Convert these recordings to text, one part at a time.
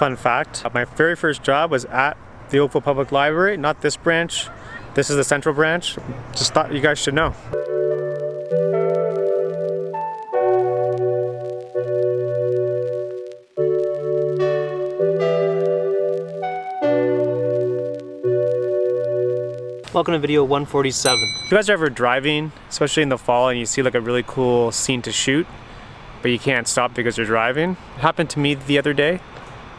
fun fact. My very first job was at the Oakville Public Library, not this branch. This is the central branch. Just thought you guys should know. Welcome to video 147. If you guys are ever driving, especially in the fall, and you see like a really cool scene to shoot, but you can't stop because you're driving. It happened to me the other day,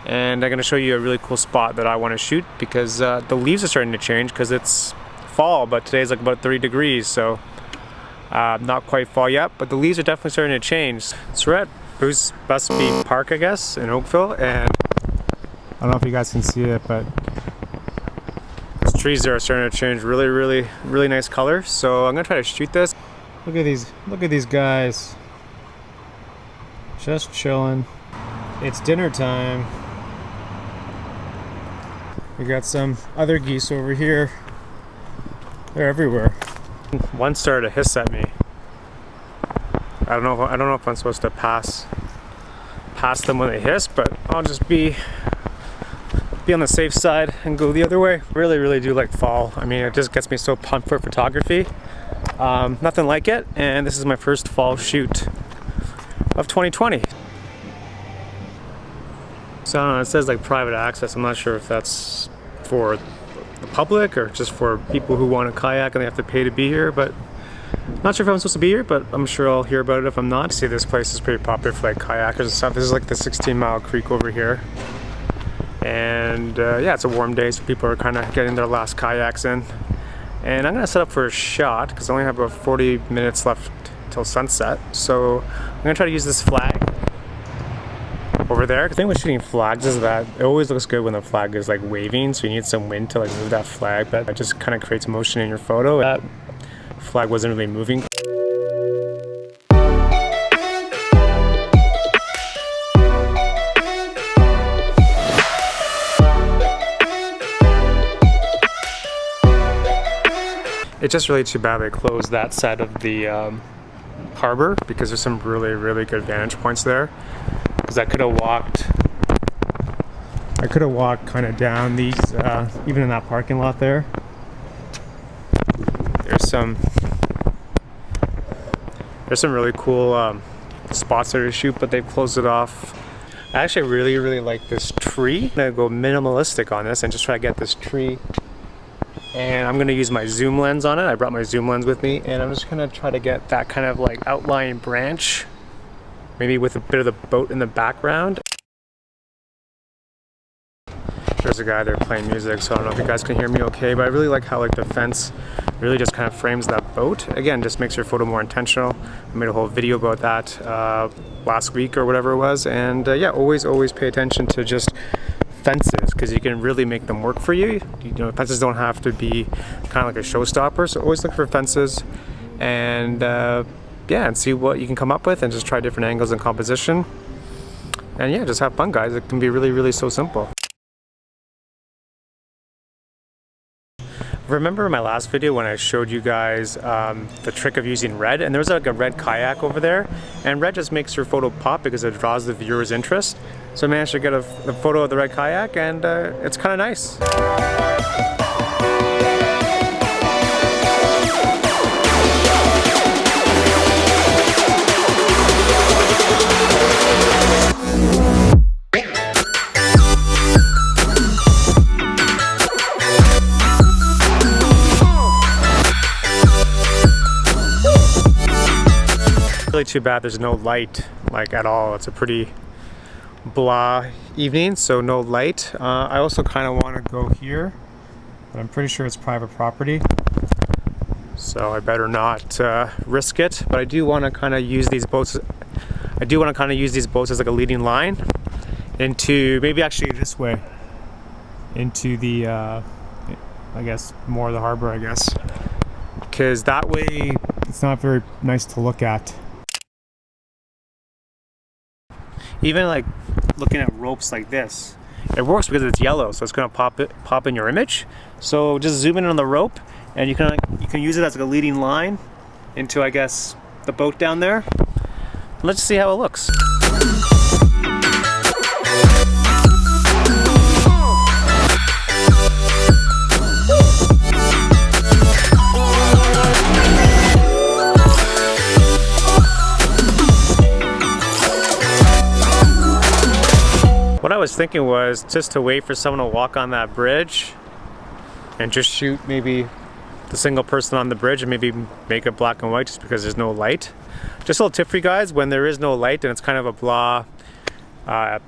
and I'm gonna show you a really cool spot that I wanna shoot because the leaves are starting to change because it's fall, but today's like about 30 degrees, so not quite fall yet, but the leaves are definitely starting to change. So we're at Busby Park, I guess, in Oakville, and I don't know if you guys can see it, but these trees there are starting to change really nice color. So I'm gonna try to shoot this. Look at these guys. Just chilling. It's dinner time. We got some other geese over here. They're everywhere. One started to hiss at me. I don't know if I'm supposed to pass them when they hiss, but I'll just be on the safe side and go the other way. Really do like fall. I mean, it just gets me so pumped for photography. Nothing like it, and this is my first fall shoot of 2020. So I don't know, it says like private access. I'm not sure if that's for the public or just for people who want to kayak and they have to pay to be here, but not sure if I'm supposed to be here, but I'm sure I'll hear about it if I'm not. See, this place is pretty popular for like kayakers and stuff. This is like the 16-mile creek over here. And yeah, it's a warm day, so people are kind of getting their last kayaks in. And I'm gonna set up for a shot because I only have about 40 minutes left till sunset. So I'm gonna try to use this flag over there. The thing with shooting flags is that it always looks good when the flag is like waving, so you need some wind to like move that flag, but it just kind of creates motion in your photo. That flag wasn't really moving. It's just really too bad they closed that side of the harbor because there's some really good vantage points there. Because I could have walked kind of down these, even in that parking lot there. There's some really cool spots there to shoot, but they've closed it off. I actually really like this tree. I'm gonna go minimalistic on this and just try to get this tree. And I'm gonna use my zoom lens on it. I brought my zoom lens with me, and I'm just gonna try to get that kind of like outlying branch, maybe with a bit of the boat in the background. There's a guy there playing music, so I don't know if you guys can hear me okay, but I really like how like the fence really just kind of frames that boat. Again, just makes your photo more intentional. I made a whole video about that last week or whatever it was, and yeah, always pay attention to just fences because you can really make them work for you. You know, fences don't have to be kind of like a showstopper, so always look for fences and yeah, and see what you can come up with and just try different angles and composition. And yeah, just have fun, guys. It can be really so simple. Remember my last video when I showed you guys the trick of using red, and there was like a red kayak over there, and red just makes your photo pop because it draws the viewer's interest. So I managed to get a photo of the red kayak, and it's kind of nice. Really too bad there's no light like at all. It's a pretty blah evening, so no light. I also kind of want to go here, but I'm pretty sure it's private property, so I better not risk it. But I do want to kind of use these boats. As like a leading line into maybe actually this way into the I guess more of the harbor, I guess, because that way it's not very nice to look at. Even like looking at ropes like this, it works because it's yellow, so it's gonna pop in your image. So just zoom in on the rope, and you can use it as like a leading line into, I guess, the boat down there. Let's see how it looks. I was thinking was just to wait for someone to walk on that bridge and just shoot maybe the single person on the bridge and maybe make it black and white just because there's no light. Just a little tip for you guys, when there is no light and it's kind of a blah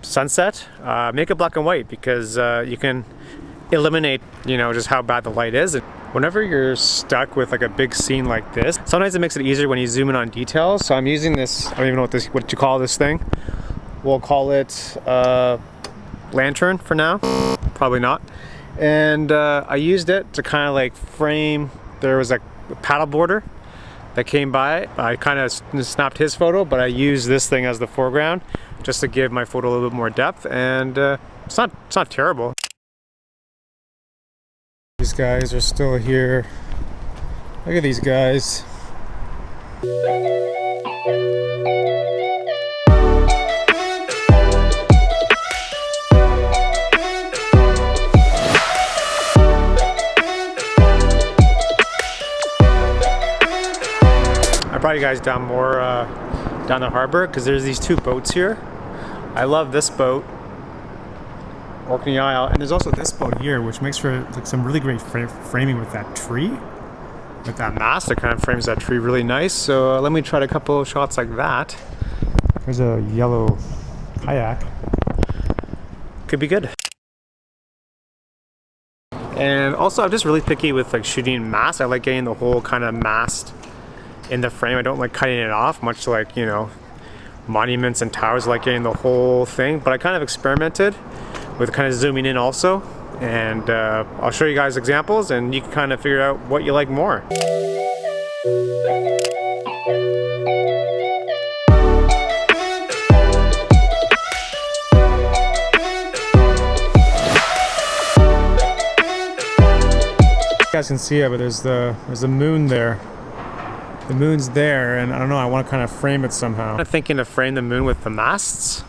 sunset, make it black and white because you can eliminate, you know, just how bad the light is. Whenever you're stuck with like a big scene like this, sometimes it makes it easier when you zoom in on details. So I'm using this, I don't even know what you call this thing. We'll call it lantern for now, probably not. And I used it to kind of like frame, there was a paddleboarder that came by. I kind of snapped his photo, but I used this thing as the foreground just to give my photo a little bit more depth, and it's not terrible. These guys are still here. Look at these guys. I brought you guys down more down the harbor because there's these two boats here. I love this boat, Orkney Isle, and there's also this boat here, which makes for like some really great framing with that tree, with that mast that kind of frames that tree really nice. So let me try a couple of shots like that. There's a yellow kayak. Could be good. And also, I'm just really picky with like shooting mast. I like getting the whole kind of mast in the frame. I don't like cutting it off, much like, you know, monuments and towers. I like getting the whole thing, but I kind of experimented with kind of zooming in also, and I'll show you guys examples and you can kind of figure out what you like more. You guys can see it, but there's the moon there. The moon's there, and I don't know, I want to kind of frame it somehow. I'm thinking to frame the moon with the masts.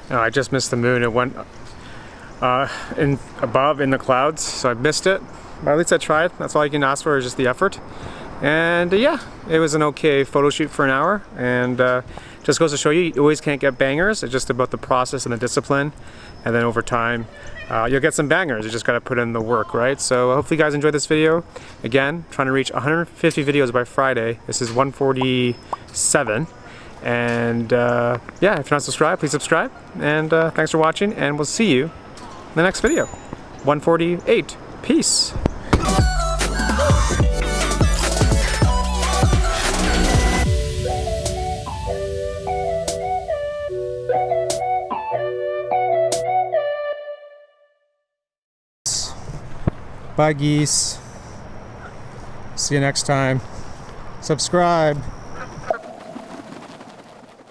No, I just missed the moon. It went above in the clouds, so I missed it. But at least I tried. That's all you can ask for, is just the effort. And yeah, it was an okay photo shoot for an hour, and just goes to show you always can't get bangers. It's just about the process and the discipline, and then over time you'll get some bangers. You just got to put in the work, right? So hopefully you guys enjoyed this video. Again, trying to reach 150 videos by Friday. This is 147. And yeah, if you're not subscribed, please subscribe. And thanks for watching, and we'll see you in the next video. 148. Peace. Bye, geese. See you next time. Subscribe.